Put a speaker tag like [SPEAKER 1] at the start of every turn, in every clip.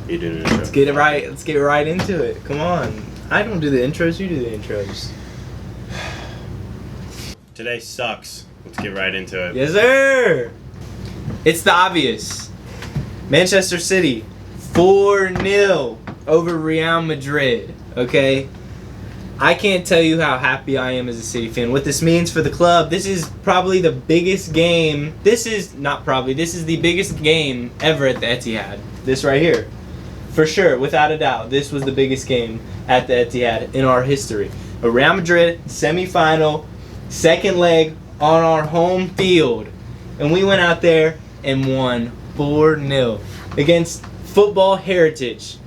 [SPEAKER 1] You do the intro.
[SPEAKER 2] Let's get it right. Let's get right into it. Come on. I don't do the intros. You do the intros.
[SPEAKER 1] Today sucks. Let's get right into it.
[SPEAKER 2] Yes, sir. It's the obvious. Manchester City, 4-0 over Real Madrid. Okay? I can't tell you how happy I am as a City fan. What this means for the club, this is probably the biggest game. This is the biggest game ever at the Etihad. This right here. For sure, without a doubt, this was the biggest game at the Etihad in our history. A Real Madrid semifinal, second leg on our home field. And we went out there and won 4-0 against football heritage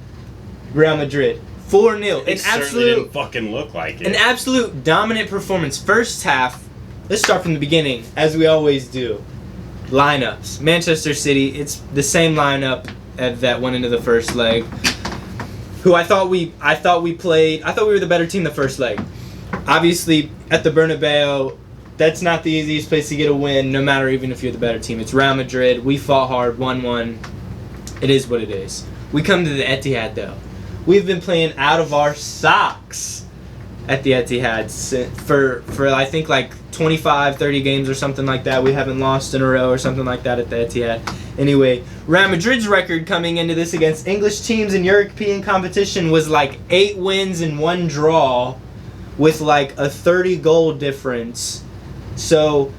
[SPEAKER 2] Real Madrid. 4-0.
[SPEAKER 1] It certainly didn't fucking look like it.
[SPEAKER 2] An absolute dominant performance. First half, let's start from the beginning, as we always do. Lineups. Manchester City, it's the same lineup that went into the first leg. I thought we were the better team the first leg. Obviously, at the Bernardo, that's not the easiest place to get a win, no matter even if you're the better team. It's Real Madrid. We fought hard, 1-1. It is what it is. We come to the Etihad, though. We've been playing out of our socks at the Etihad for I think like 25, 30 games or something like that. We haven't lost in a row or something like that at the Etihad. Anyway, Real Madrid's record coming into this against English teams in European competition was like 8 wins and 1 draw with like a 30-goal difference. So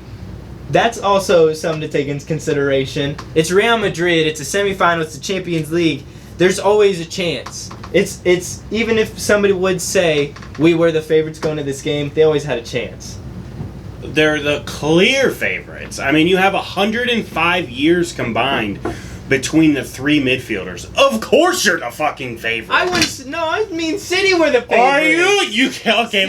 [SPEAKER 2] that's also something to take into consideration. It's Real Madrid. It's a semifinal. It's the Champions League. There's always a chance. It's even if somebody would say we were the favorites going to this game, they always had a chance.
[SPEAKER 1] They're the clear favorites. I mean, you have 105 years combined between the 3 midfielders. Of course you're the fucking favorite.
[SPEAKER 2] I mean City were the favorites.
[SPEAKER 1] Are you? Okay,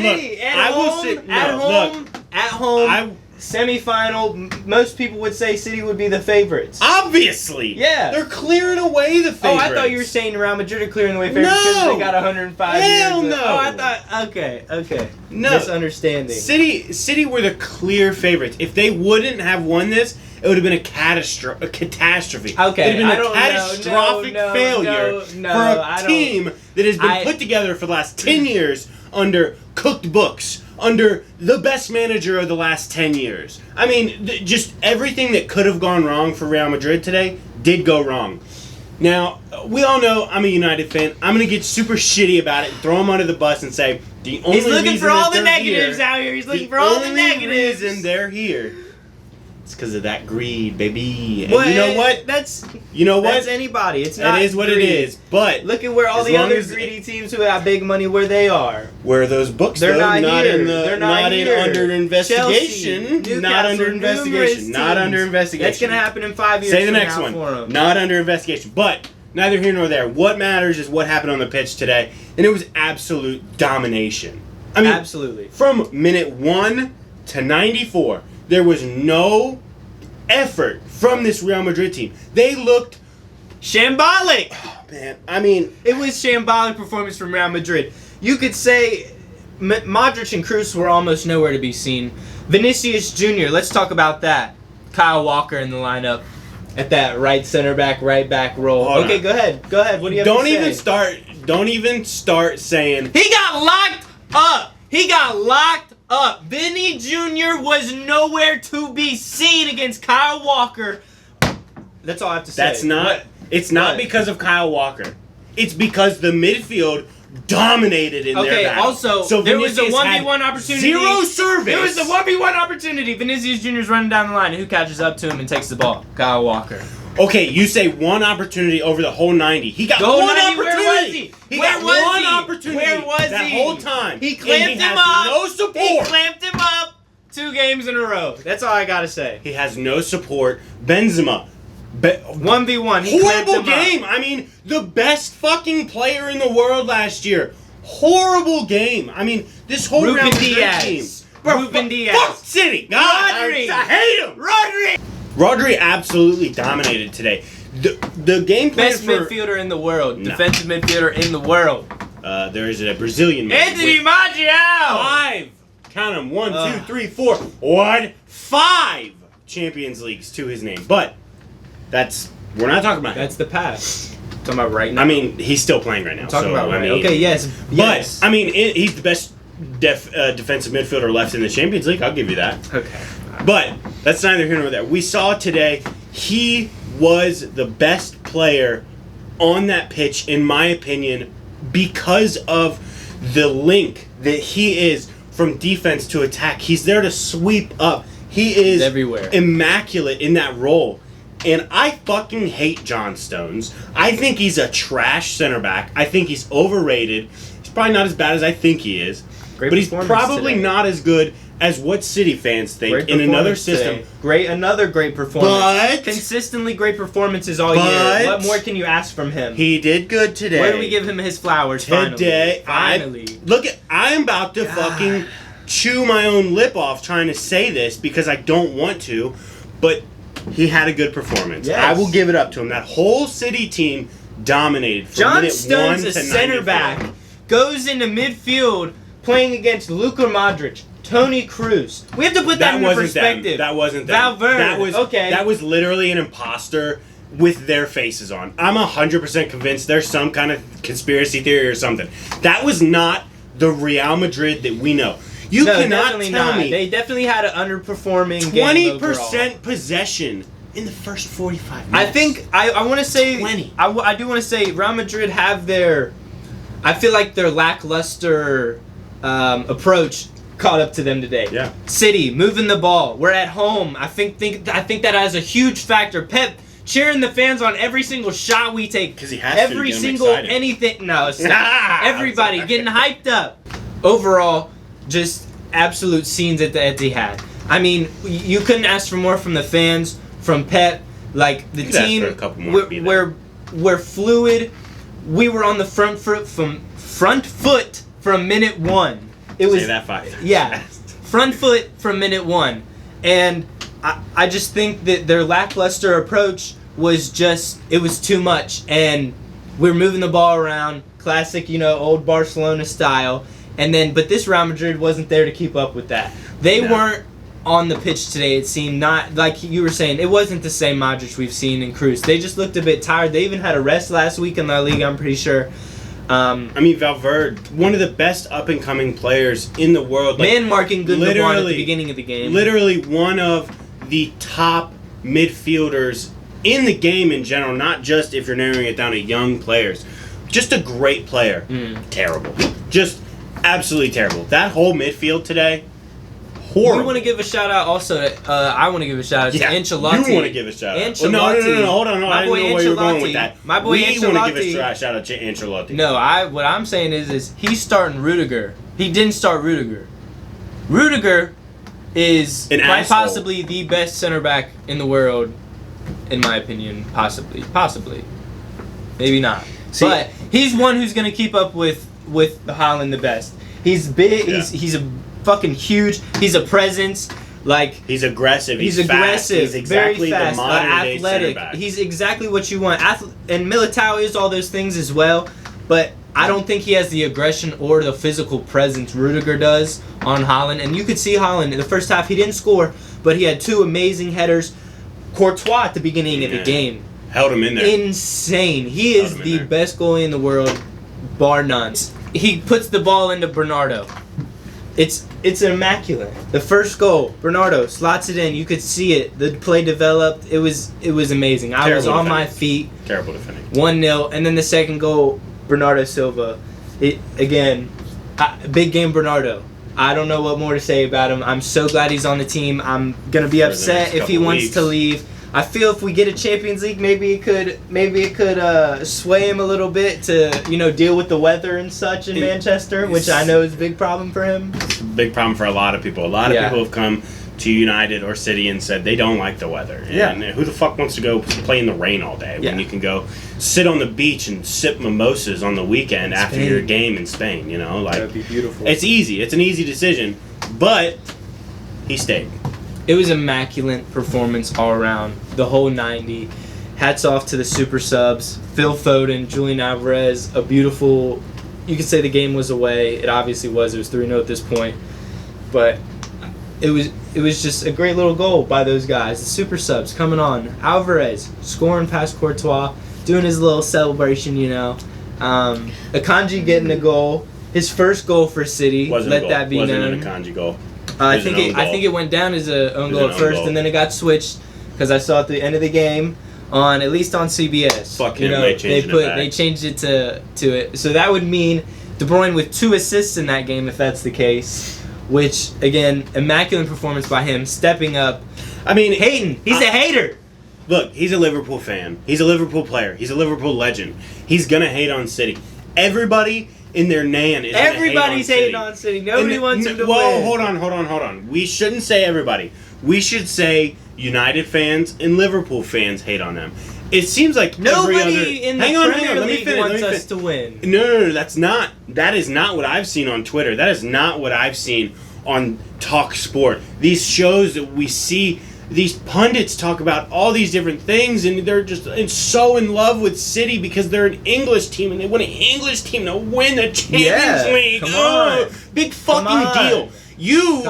[SPEAKER 2] City,
[SPEAKER 1] look.
[SPEAKER 2] At home. Semi-final, most people would say City would be the favorites.
[SPEAKER 1] Obviously.
[SPEAKER 2] Yeah.
[SPEAKER 1] They're clearing away the favorites.
[SPEAKER 2] Oh, I thought you were saying Real Madrid are clearing away favorites because they got 105
[SPEAKER 1] Hell
[SPEAKER 2] years.
[SPEAKER 1] no.
[SPEAKER 2] Oh, I thought, okay.
[SPEAKER 1] No.
[SPEAKER 2] Misunderstanding.
[SPEAKER 1] City were the clear favorites. If they wouldn't have won this, it would have been a catastrophe.
[SPEAKER 2] Okay,
[SPEAKER 1] it would have been a catastrophic failure for a team that has been put together for the last 10 years under cooked books, under the best manager of the last 10 years. I mean, just everything that could have gone wrong for Real Madrid today did go wrong. Now, we all know I'm a United fan. I'm going to get super shitty about it and throw him under the bus and say, the only reason
[SPEAKER 2] He's looking for all the negatives out here. He's looking for all the negatives.
[SPEAKER 1] The only reason they're here is because of that greed, baby. And
[SPEAKER 2] well,
[SPEAKER 1] you know what?
[SPEAKER 2] That's anybody. It's not.
[SPEAKER 1] It is what
[SPEAKER 2] greed.
[SPEAKER 1] it is. But
[SPEAKER 2] look at where all the other greedy teams who have big money where they are.
[SPEAKER 1] Where are those books?
[SPEAKER 2] They're
[SPEAKER 1] though?
[SPEAKER 2] not here.
[SPEAKER 1] They're
[SPEAKER 2] not
[SPEAKER 1] under investigation.
[SPEAKER 2] Chelsea,
[SPEAKER 1] not under investigation. Not under investigation.
[SPEAKER 2] That's gonna happen in 5 years.
[SPEAKER 1] Say the next one.
[SPEAKER 2] For them.
[SPEAKER 1] Not under investigation. But neither here nor there. What matters is what happened on the pitch today, and it was absolute domination. I mean,
[SPEAKER 2] absolutely.
[SPEAKER 1] From minute 1 to 94, there was no effort from this Real Madrid team. They looked
[SPEAKER 2] shambolic.
[SPEAKER 1] Oh, man, I mean,
[SPEAKER 2] it was shambolic performance from Real Madrid. You could say Modric and Kroos were almost nowhere to be seen. Vinicius Jr., let's talk about that. Kyle Walker in the lineup at that right center back, right back role. Okay, go ahead. What do you have to say?
[SPEAKER 1] Don't even start saying
[SPEAKER 2] he got locked up. Vinny Jr. was nowhere to be seen against Kyle Walker. That's all I have to say.
[SPEAKER 1] It's not because of Kyle Walker. It's because the midfield dominated in their battle.
[SPEAKER 2] Also, so there was a 1v1 opportunity.
[SPEAKER 1] 0 service.
[SPEAKER 2] There was a 1v1 opportunity. Vinicius Jr. is running down the line, and who catches up to him and takes the ball? Kyle Walker.
[SPEAKER 1] Okay, you say one opportunity over the whole 90. He got one opportunity.
[SPEAKER 2] Where was he?
[SPEAKER 1] He got one opportunity.
[SPEAKER 2] Where was
[SPEAKER 1] that whole time?
[SPEAKER 2] He clamped him up.
[SPEAKER 1] No support.
[SPEAKER 2] He clamped him up 2 games in a row. That's all I gotta say.
[SPEAKER 1] He has no support. Benzema.
[SPEAKER 2] 1v1.
[SPEAKER 1] Horrible game. I mean, the best fucking player in the world last year. Horrible game. I mean, this whole Real Madrid team.
[SPEAKER 2] Ruben Diaz.
[SPEAKER 1] Fuck City.
[SPEAKER 2] Rodri.
[SPEAKER 1] I hate him. Rodri absolutely dominated today. The game plan
[SPEAKER 2] best midfielder in the world. No. Defensive midfielder in the world.
[SPEAKER 1] There is a Brazilian man.
[SPEAKER 2] Anthony Martial.
[SPEAKER 1] 5. Count them. 1, 2, 3, 4. What? 5 Champions Leagues to his name. But we're not talking about him.
[SPEAKER 2] That's the past. Talking about right now.
[SPEAKER 1] I mean, he's still playing right now.
[SPEAKER 2] Talking about right.
[SPEAKER 1] I mean,
[SPEAKER 2] okay, yes.
[SPEAKER 1] But I mean, he's the best defensive midfielder left in the Champions League. I'll give you that.
[SPEAKER 2] Okay.
[SPEAKER 1] But that's neither here nor there. We saw today he was the best player on that pitch, in my opinion, because of the link that he is from defense to attack. He's there to sweep up. He is
[SPEAKER 2] everywhere,
[SPEAKER 1] immaculate in that role. And I fucking hate John Stones. I think he's a trash center back. I think he's overrated. He's probably not as bad as I think he is. But he's probably not as good as what City fans think in another system.
[SPEAKER 2] Another great performance.
[SPEAKER 1] But
[SPEAKER 2] consistently great performances all year. What more can you ask from him?
[SPEAKER 1] He did good today.
[SPEAKER 2] Where do we give him his flowers? Finally.
[SPEAKER 1] I am about to fucking chew my own lip off trying to say this because I don't want to, but he had a good performance. Yes. I will give it up to him. That whole City team dominated. From
[SPEAKER 2] John Stones, a center back, goes into midfield playing against Luka Modric, Toni Kroos. We have to put that into perspective.
[SPEAKER 1] That wasn't them.
[SPEAKER 2] Valverde.
[SPEAKER 1] That was literally an imposter with their faces on. I'm 100% convinced there's some kind of conspiracy theory or something. That was not the Real Madrid that we know. You cannot tell me.
[SPEAKER 2] They definitely had an underperforming
[SPEAKER 1] 20% possession in the first 45 minutes.
[SPEAKER 2] I think I want to say
[SPEAKER 1] 20.
[SPEAKER 2] I do want to say Real Madrid have their. I feel like their lackluster approach caught up to them today.
[SPEAKER 1] Yeah.
[SPEAKER 2] City moving the ball. We're at home. I think that has a huge factor. Pep cheering the fans on every single shot we take.
[SPEAKER 1] Because he has
[SPEAKER 2] every single anything. No, stop. Everybody getting hyped up. Overall, just absolute scenes at the Etihad. I mean, you couldn't ask for more from the fans, from Pep. Like the team, we're fluid. We were on the front foot from minute one. It was
[SPEAKER 1] say that fast.
[SPEAKER 2] Yeah, front foot from minute one, and I just think that their lackluster approach was it was too much, and we're moving the ball around, classic, old Barcelona style. But this Real Madrid wasn't there to keep up with that. They weren't on the pitch today. It seemed not like you were saying. It wasn't the same Modric we've seen in Kroos. They just looked a bit tired. They even had a rest last week in La Liga, I'm pretty sure.
[SPEAKER 1] Valverde, one of the best up-and-coming players in the world.
[SPEAKER 2] Man-marking Gundogan at the beginning of the game.
[SPEAKER 1] Literally one of the top midfielders in the game in general, not just if you're narrowing it down to young players. Just a great player. Terrible. Just absolutely terrible. That whole midfield today, horrible.
[SPEAKER 2] We want to give a shout out also. I want to give a shout out to Ancelotti.
[SPEAKER 1] You want to give a shout out?
[SPEAKER 2] Ancelotti.
[SPEAKER 1] No. Hold on. I didn't know where you were going with that.
[SPEAKER 2] My boy Ancelotti.
[SPEAKER 1] We want to give a shout out to Ancelotti.
[SPEAKER 2] No, what I'm saying is he's starting Rudiger. He didn't start Rudiger. Rudiger is quite possibly the best center back in the world, in my opinion. Possibly. Maybe not. But he's one who's going to keep up with the Haaland the best. He's big. Yeah. He's a fucking huge. He's a presence. Like
[SPEAKER 1] he's aggressive.
[SPEAKER 2] He's aggressive.
[SPEAKER 1] He's exactly
[SPEAKER 2] very fast.
[SPEAKER 1] The modern
[SPEAKER 2] athletic.
[SPEAKER 1] Day center back.
[SPEAKER 2] He's exactly what you want. And Militao is all those things as well. But I don't think he has the aggression or the physical presence Rudiger does on Haaland. And you could see Haaland in the first half. He didn't score, but he had two amazing headers. Courtois at the beginning of the game
[SPEAKER 1] held him in there.
[SPEAKER 2] Insane. He is the best goalie in the world, bar none. He puts the ball into Bernardo. It's immaculate. The first goal, Bernardo slots it in. You could see it. The play developed. It was amazing. I was on my feet.
[SPEAKER 1] Terrible defending.
[SPEAKER 2] 1-0, and then the second goal, Bernardo Silva. Big game Bernardo. I don't know what more to say about him. I'm so glad he's on the team. I'm gonna be upset if he wants to leave. I feel if we get a Champions League, maybe it could sway him a little bit to deal with the weather and such in Manchester, which I know is a big problem for him.
[SPEAKER 1] It's a big problem for a lot of people. A lot of people have come to United or City and said they don't like the weather. And who the fuck wants to go play in the rain all day when you can go sit on the beach and sip mimosas on the weekend after your game in Spain?
[SPEAKER 2] That'd be beautiful.
[SPEAKER 1] It's easy. It's an easy decision, but he stayed.
[SPEAKER 2] It was immaculate performance all around. The whole 90. Hats off to the super subs. Phil Foden, Julian Alvarez. A beautiful... You could say the game was away. It obviously was. It was 3-0 at this point. But it was just a great little goal by those guys. The super subs coming on. Alvarez scoring past Courtois. doing his little celebration, you know. Akanji getting a goal, his first goal for City. Let that be known.
[SPEAKER 1] Wasn't an Akanji goal.
[SPEAKER 2] I think it went down as an own goal at first, and then it got switched because I saw at the end of the game at least on CBS.
[SPEAKER 1] Fuck him, they changed it back.
[SPEAKER 2] They changed it to it. So that would mean De Bruyne with 2 assists in that game if that's the case. Which again, immaculate performance by him, stepping up.
[SPEAKER 1] I mean,
[SPEAKER 2] hating. He's a hater.
[SPEAKER 1] Look, he's a Liverpool fan. He's a Liverpool player. He's a Liverpool legend. He's gonna hate on City. Everybody in their nan is
[SPEAKER 2] Everybody's hating on City. Nobody wants him to win.
[SPEAKER 1] Whoa, hold on. We shouldn't say everybody. We should say United fans and Liverpool fans hate on them. It seems like
[SPEAKER 2] nobody in the Premier League wants us to win.
[SPEAKER 1] No, that is not what I've seen on Twitter. That is not what I've seen on Talk Sport. These shows that we see, these pundits talk about all these different things, and they're just so in love with City because they're an English team, and they want an English team to win the Champions League.
[SPEAKER 2] Come on.
[SPEAKER 1] Big fucking deal. You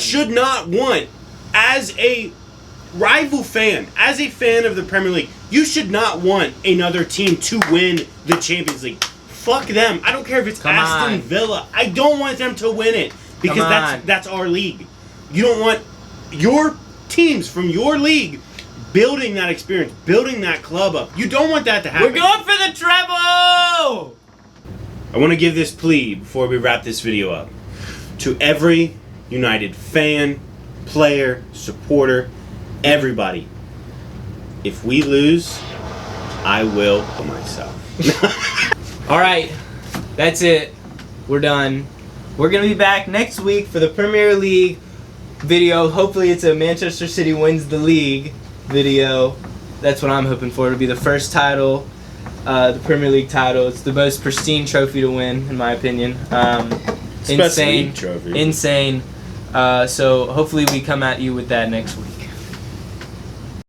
[SPEAKER 1] should not want, as a rival fan, as a fan of the Premier League, you should not want another team to win the Champions League. Fuck them. I don't care if it's Aston Villa. I don't want them to win it because that's our league. You don't want your teams from your league building that experience, building that club up. You don't want that to happen.
[SPEAKER 2] We're going for the treble!
[SPEAKER 1] I want to give this plea before we wrap this video up. To every United fan, player, supporter, everybody. If we lose, I will kill myself.
[SPEAKER 2] Alright, that's it. We're done. We're going to be back next week for the Premier League video. Hopefully it's a Manchester City wins the league video. That's what I'm hoping for. It'll be the first title, the Premier League title. It's the most pristine trophy to win, in my opinion. Insane. So hopefully we come at you with that next week.